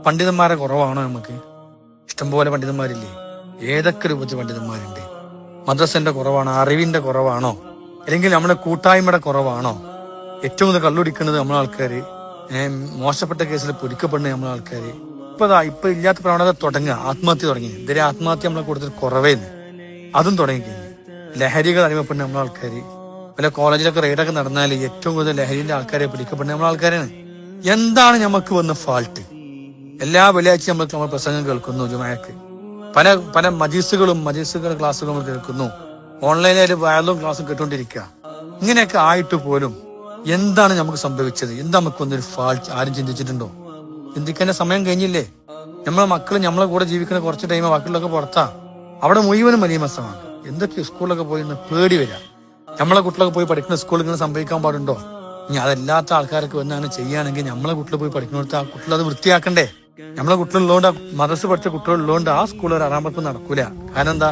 പണ്ഡിതന്മാരെ കുറവാണോ നമുക്ക്? ഇഷ്ടംപോലെ പണ്ഡിതന്മാരില്ലേ? ഏതൊക്കെ രൂപത്തിൽ പണ്ഡിതന്മാരുണ്ട്? മദ്രസന്റെ കുറവാണോ? അറിവിന്റെ കുറവാണോ? അല്ലെങ്കിൽ നമ്മുടെ കൂട്ടായ്മയുടെ കുറവാണോ? ഏറ്റവും കൂടുതൽ കള്ളുടിക്കുന്നത് നമ്മളെ ആൾക്കാര്, മോശപ്പെട്ട കേസിൽ പൊരിക്കപ്പെടുന്ന നമ്മളെ ആൾക്കാര്. ഇപ്പൊ ഇല്ലാത്ത പ്രവണത തുടങ്ങുക, ആത്മഹത്യ തുടങ്ങി. ഇതുവരെ ആത്മഹത്യ നമ്മളെ കൂടുതൽ കുറവേന്ന്, അതും തുടങ്ങിക്കഴിഞ്ഞു. ലഹരികൾ അടിമപ്പെടുന്ന നമ്മളെ ആൾക്കാര്. പല കോളേജിലൊക്കെ റെയ്ഡൊക്കെ നടന്നാൽ ഏറ്റവും കൂടുതൽ ലഹരിന്റെ ആൾക്കാരെ പിടിക്കപ്പെടുന്ന നമ്മളെ ആൾക്കാരാണ്. എന്താണ് നമുക്ക് വന്ന ഫാൾട്ട്? എല്ലാ വെള്ളിയാഴ്ച നമ്മൾ പ്രസംഗം കേൾക്കുന്നു, ജുമാക്ക് പല പല മജീസുകളുടെ ക്ലാസ്സുകൾ നമ്മൾ കേൾക്കുന്നു, ഓൺലൈനായിട്ട് വയലും ക്ലാസ്സും കേട്ടുകൊണ്ടിരിക്കുക. ഇങ്ങനെയൊക്കെ ആയിട്ട് പോലും എന്താണ് നമുക്ക് സംഭവിച്ചത്? എന്താ നമുക്ക് വന്നൊരു ഫാൾട്ട്? ആരും ചിന്തിച്ചിട്ടുണ്ടോ? ചിന്തിക്കേണ്ട സമയം കഴിഞ്ഞില്ലേ? നമ്മളെ മക്കള് നമ്മളെ കൂടെ ജീവിക്കുന്ന കുറച്ച് ടൈം ബാക്കിയുള്ളൊക്കെ പുറത്താ. അവിടെ മുഴുവനും വലിയ മസമാണ്. എന്തൊക്കെ സ്കൂളിലൊക്കെ പോയി പേടി വരാ. നമ്മളെ കുട്ടികളൊക്കെ പോയി പഠിക്കുന്ന സ്കൂളിൽ ഇങ്ങനെ സംഭവിക്കാൻ പാടുണ്ടോ? ഇനി അതല്ലാത്ത ആൾക്കാരൊക്കെ വന്നാണ് ചെയ്യുകയാണെങ്കിൽ നമ്മളെ കുട്ടികൾ പോയി പഠിക്കുന്നിടത്ത് ആ കുട്ടികൾ അത് വൃത്തിയാക്കണ്ടേ? നമ്മളെ കുട്ടികളുള്ളതുകൊണ്ട്, മദ്രസ പഠിച്ച കുട്ടികളുള്ളതുകൊണ്ട് ആ സ്കൂളിൽ ഒരു അറാമത്ത് നടക്കൂല. കാരണം എന്താ?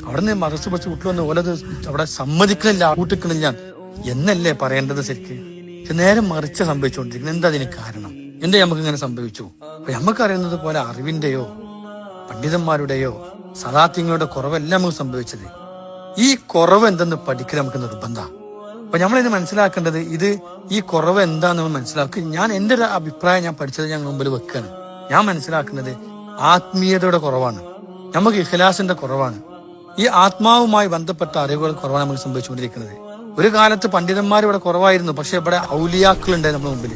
അവിടെ നിന്ന് മദ്രസ പഠിച്ച കുട്ടികൾ വന്ന് ഓലത് അവിടെ സമ്മതിക്കണില്ല, കൂട്ടിക്കണില്ല എന്നല്ലേ പറയേണ്ടത് ശരിക്ക്? നേരെ മറിച്ച് സംഭവിച്ചുകൊണ്ടിരിക്കുന്നത്. എന്താ അതിന് കാരണം? എന്താ നമുക്ക് ഇങ്ങനെ സംഭവിച്ചു? അപ്പൊ നമുക്കറിയുന്നത് പോലെ അറിവിന്റെയോ പണ്ഡിതന്മാരുടെയോ സദാത്യങ്ങളുടെ കുറവല്ല നമുക്ക് സംഭവിച്ചത്. ഈ കുറവ് എന്തെന്ന് പഠിക്കൽ നമുക്ക് നിർബന്ധം. അപ്പൊ നമ്മളിത് മനസ്സിലാക്കേണ്ടത്, ഈ കുറവ് എന്താന്ന് നമ്മൾ മനസ്സിലാക്കി. ഞാൻ എന്റെ ഒരു അഭിപ്രായം ഞാൻ പഠിച്ചത് ഞാൻ മുമ്പിൽ വെക്കാണ്. ഞാൻ മനസ്സിലാക്കുന്നത് ആത്മീയതയുടെ കുറവാണ്, നമുക്ക് ഇഖ്ലാസിന്റെ കുറവാണ്, ഈ ആത്മാവുമായി ബന്ധപ്പെട്ട അറിവുകൾ കുറവാണ് നമുക്ക് സംഭവിച്ചുകൊണ്ടിരിക്കുന്നത്. ഒരു കാലത്ത് പണ്ഡിതന്മാർ ഇവിടെ കുറവായിരുന്നു, പക്ഷെ ഇവിടെ ഔലിയാക്കൾ ഉണ്ടായി നമ്മുടെ മുമ്പിൽ.